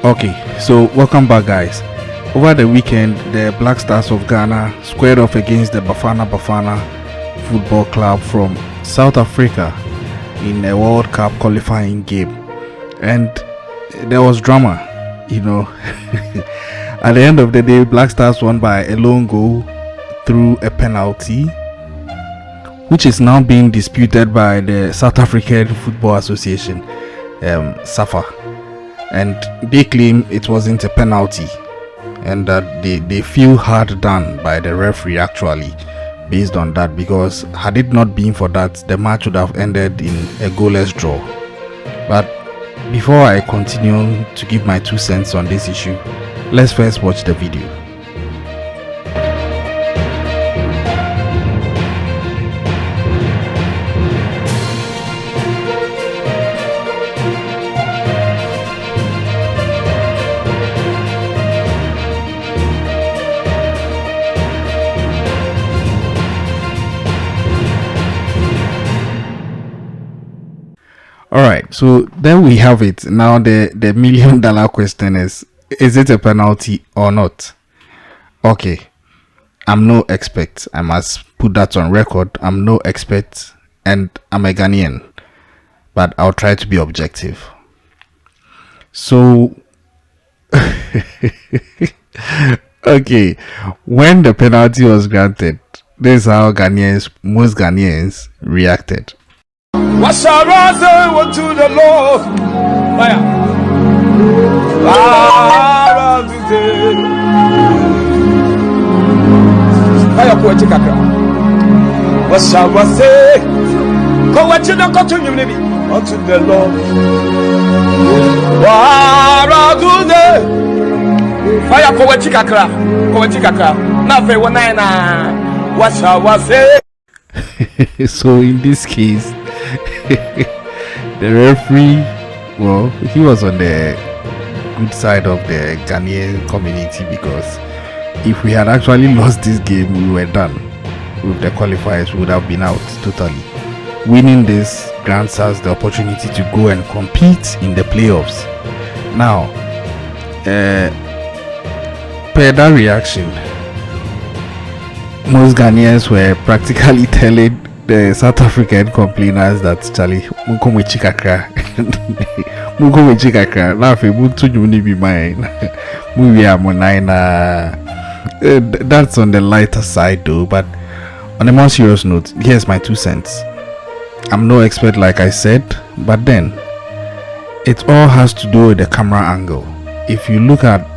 Okay, so welcome back, guys. Over the weekend, the Black Stars of Ghana squared off against the Bafana Bafana football club from South Africa in a World Cup qualifying game, and there was drama. At the end of the day, Black Stars won by a lone goal through a penalty, which is now being disputed by the South African Football Association, SAFA, and they claim it wasn't a penalty and that they feel hard done by the referee actually based on that, because had it not been for that, the match would have ended in a goalless draw. But before I continue to give my 2 cents on this issue, let's first watch the video. Alright, so there we have it. Now the $1 million question is it a penalty or not? Okay, I'm no expert. I must put that on record. I'm no expert and I'm a Ghanaian, but I'll try to be objective. So, okay, when the penalty was granted, this is how most Ghanaians reacted. What shall I say unto the Lord? What shall I say? Go what you don't continue unto the Lord. Fire Poeticacra. Nothing one nine. What shall I say? So in this case, the referee, well, he was on the good side of the Ghanaian community, because if we had actually lost this game, we were done with the qualifiers. We would have been out totally. Winning this grants us the opportunity to go and compete in the playoffs. Now, per that reaction, most Ghanaians were practically telling the South African complainers that Charlie Mukowe Chikakra Nafe Mutu Juni be mine. Muvia Monaina. That's on the lighter side though, but on a more serious note, here's my 2 cents. I'm no expert like I said, but then it all has to do with the camera angle. If you look at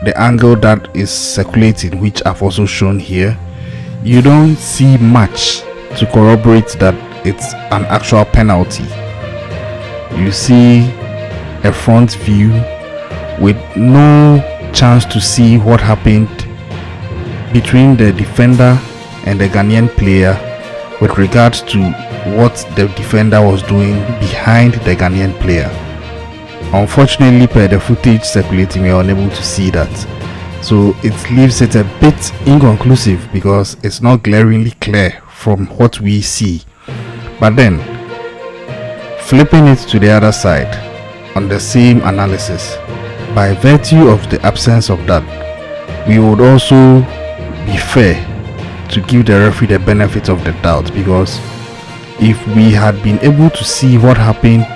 the angle that is circulating, which I've also shown here, you don't see much to corroborate that it's an actual penalty. You see a front view with no chance to see what happened between the defender and the Ghanaian player with regards to what the defender was doing behind the Ghanaian player. Unfortunately, per the footage circulating, we are unable to see that, so it leaves it a bit inconclusive because it's not glaringly clear from what we see. But then, flipping it to the other side on the same analysis, by virtue of the absence of that, we would also be fair to give the referee the benefit of the doubt, because if we had been able to see what happened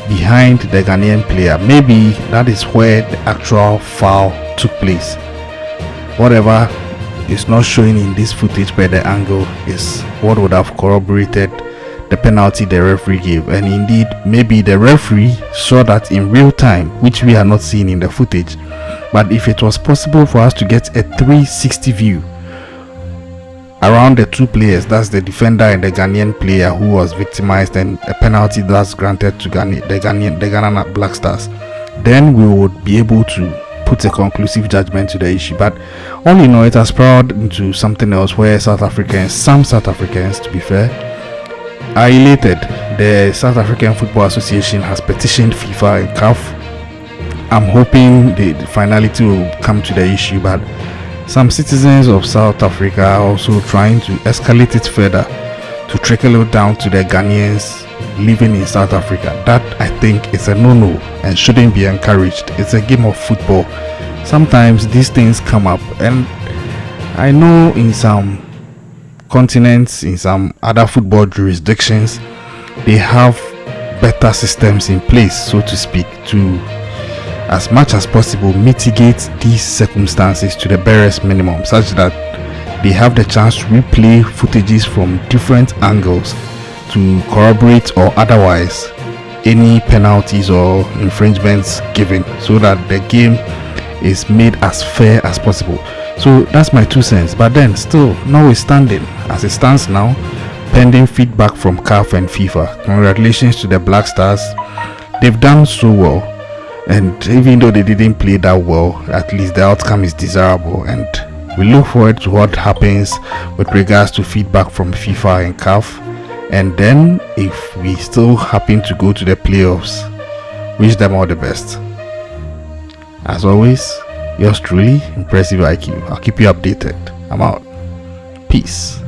behind the Ghanaian player, maybe that is where the actual foul took place. Whatever is not showing in this footage by the angle is what would have corroborated the penalty the referee gave, and indeed maybe the referee saw that in real time, which we are not seeing in the footage. But if it was possible for us to get a 360 view around the two players, that's the defender and the Ghanaian player who was victimized, and a penalty that's granted to the Ghana Black Stars, then we would be able to put a conclusive judgment to the issue. But all in all, it has spiraled into something else where some South Africans, to be fair, are elated. The South African Football Association has petitioned FIFA and CAF. I'm hoping the finality will come to the issue, but some citizens of South Africa are also trying to escalate it further to trickle it down to the Ghanaians living in South Africa. That I think is a no-no and shouldn't be encouraged. It's a game of football. Sometimes these things come up, and I know in some continents, in some other football jurisdictions, they have better systems in place, so to speak, to as much as possible mitigate these circumstances to the barest minimum, such that they have the chance to replay footages from different angles to corroborate or otherwise any penalties or infringements given, so that the game is made as fair as possible. So that's my 2 cents. But then still, notwithstanding, as it stands now, pending feedback from CAF and FIFA, congratulations to the Black Stars. They've done so well, and even though they didn't play that well, at least the outcome is desirable, and we look forward to what happens with regards to feedback from FIFA and CAF. And then if we still happen to go to the playoffs, wish them all the best. As always, yours truly, Impressive IQ. I'll keep you updated. I'm out. Peace.